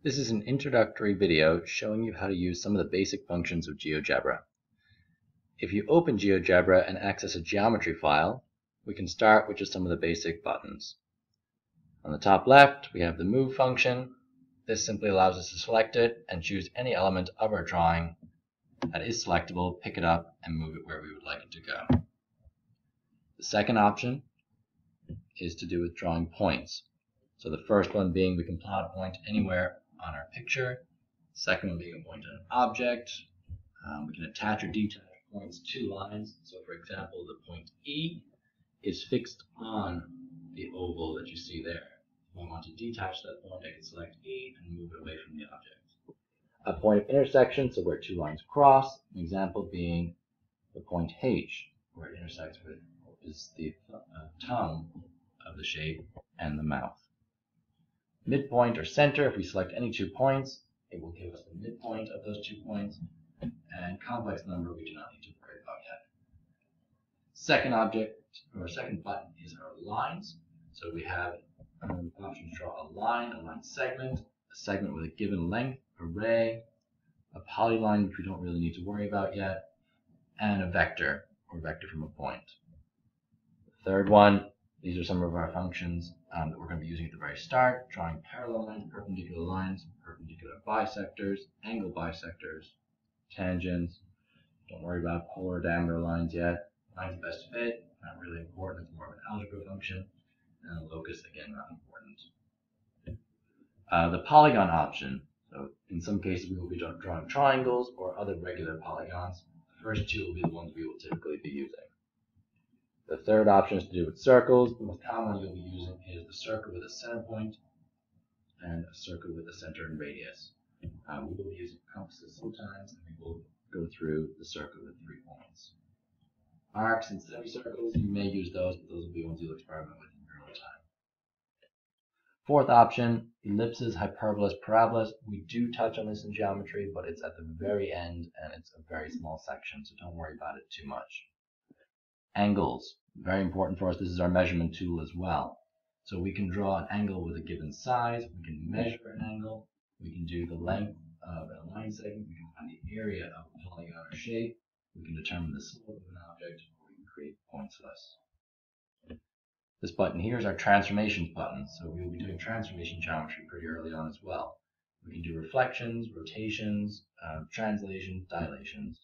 This is an introductory video showing you how to use some of the basic functions of GeoGebra. If you open GeoGebra and access a geometry file, we can start with just some of the basic buttons. On the top left, we have the move function. This simply allows us to select it and choose any element of our drawing that is selectable, pick it up, and move it where we would like it to go. The second option is to do with drawing points. So the first one being we can plot a point anywhere on our picture. Second one being a point on an object. We can attach or detach points to lines. So for example, the point E is fixed on the oval that you see there. If I want to detach that point, I can select E and move it away from the object. A point of intersection, so where two lines cross. An example being the point H, where it intersects with is the tongue of the shape and the mouth. Midpoint or center, if we select any 2 points, it will give us the midpoint of those 2 points. And complex number we do not need to worry about yet. Second object, or second button, is our lines. So we have an option to draw a line segment, a segment with a given length, array, a polyline, which we don't really need to worry about yet, and a vector, or vector from a point. The third one, these are some of our functions that we're going to be using at the very start, drawing parallel lines, perpendicular bisectors, angle bisectors, tangents. Don't worry about polar diameter lines yet. Lines of best fit, not really important, it's more of an algebra function. And a locus, again, not important. The polygon option, so in some cases we will be drawing triangles or other regular polygons. The first two will be the ones we will typically be using. The third option is to do with circles. The most common one you'll be using is the circle with a center point and a circle with a center and radius. We will be using compasses sometimes, and we will go through the circle with 3 points. Arcs and semicircles, you may use those, but those will be ones you'll experiment with in your own time. Fourth option, ellipses, hyperbolas, parabolas. We do touch on this in geometry, but it's at the very end, and it's a very small section, so don't worry about it too much. Angles, very important for us. This is our measurement tool as well. So we can draw an angle with a given size. We can measure an angle. We can do the length of a line segment. We can find the area of a polygon or shape. We can determine the slope of an object, or we can create points lists. This button here is our transformations button. So we will be doing transformation geometry pretty early on as well. We can do reflections, rotations, translations, dilations.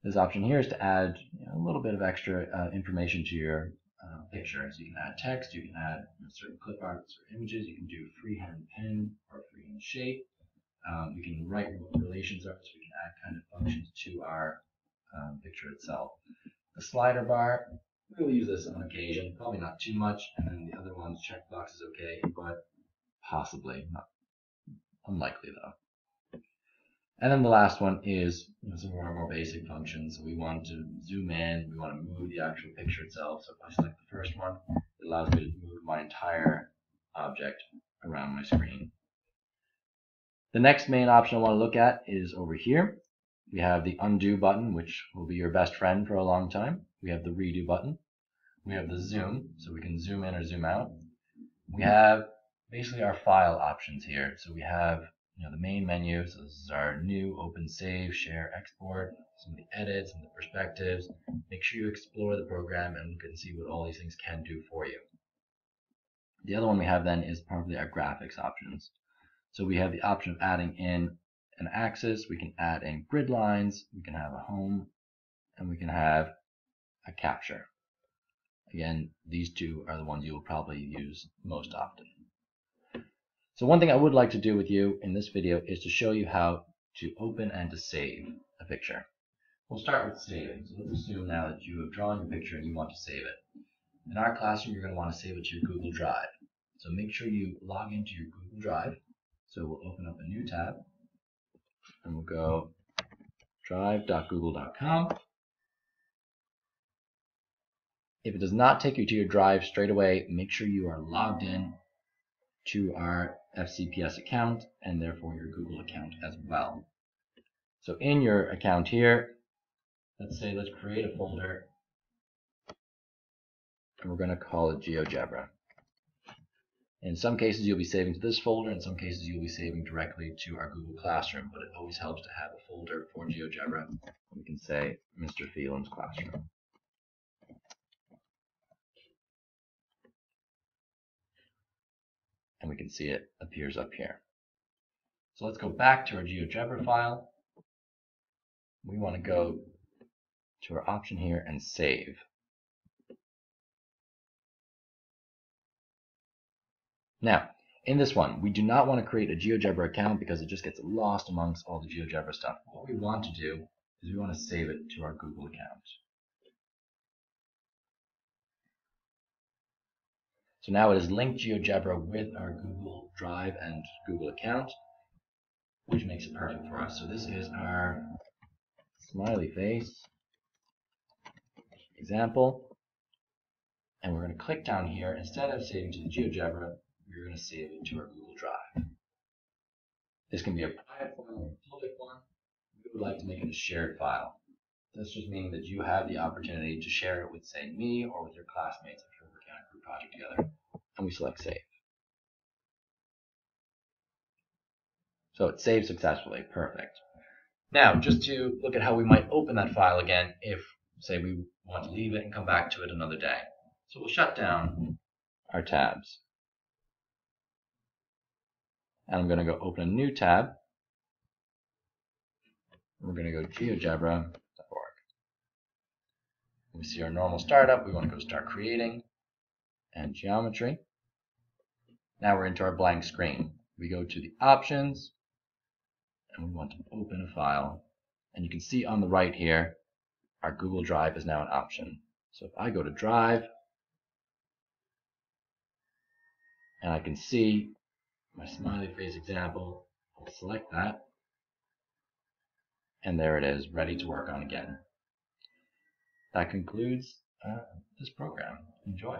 This option here is to add a little bit of extra information to your picture. So you can add text, you can add certain clip arts or images, you can do freehand pen or freehand shape. We can write what relations are, so we can add kind of functions to our picture itself. The slider bar, we will use this on occasion, probably not too much, and then the other ones, checkbox is okay, but possibly, not unlikely though. And then the last one is some of our more basic functions. So we want to zoom in, we want to move the actual picture itself. So if I select the first one, it allows me to move my entire object around my screen. The next main option I want to look at is over here. We have the undo button, which will be your best friend for a long time. We have the redo button. We have the zoom, so we can zoom in or zoom out. We have basically our file options here. So we have the main menu, so this is our new, open, save, share, export, some of the edits and the perspectives. Make sure you explore the program and look and see what all these things can do for you. The other one we have then is probably our graphics options. So we have the option of adding in an axis, we can add in grid lines, we can have a home, and we can have a capture. Again, these two are the ones you will probably use most often. So one thing I would like to do with you in this video is to show you how to open and to save a picture. We'll start with saving. So let's assume now that you have drawn your picture and you want to save it. In our classroom, you're going to want to save it to your Google Drive. So make sure you log into your Google Drive. So we'll open up a new tab and we'll go drive.google.com. If it does not take you to your drive straight away, make sure you are logged in to our FCPS account and therefore your Google account as well. So in your account here, let's create a folder and we're going to call it GeoGebra. In some cases, you'll be saving to this folder. In some cases, you'll be saving directly to our Google Classroom, but it always helps to have a folder for GeoGebra. We can say Mr. Phelan's Classroom. And we can see it appears up here. So let's go back to our GeoGebra file. We want to go to our option here and save. Now, in this one, we do not want to create a GeoGebra account because it just gets lost amongst all the GeoGebra stuff. What we want to do is we want to save it to our Google account. So now it is linked GeoGebra with our Google Drive and Google account, which makes it perfect for us. So this is our smiley face example. And we're going to click down here. Instead of saving to the GeoGebra, we're going to save it to our Google Drive. This can be a private file or a public one. We would like to make it a shared file. This just means that you have the opportunity to share it with, say, me or with your classmates if you're working on a group project together. And we select Save. So it saved successfully. Perfect. Now, just to look at how we might open that file again if, say, we want to leave it and come back to it another day. So we'll shut down our tabs. And I'm going to go open a new tab. We're going to go geogebra.org. We see our normal startup. We want to go start creating and geometry. Now we're into our blank screen. We go to the options and we want to open a file. And you can see on the right here, our Google Drive is now an option. So if I go to Drive, and I can see my smiley face example, I'll select that. And there it is, ready to work on again. That concludes this program. Enjoy.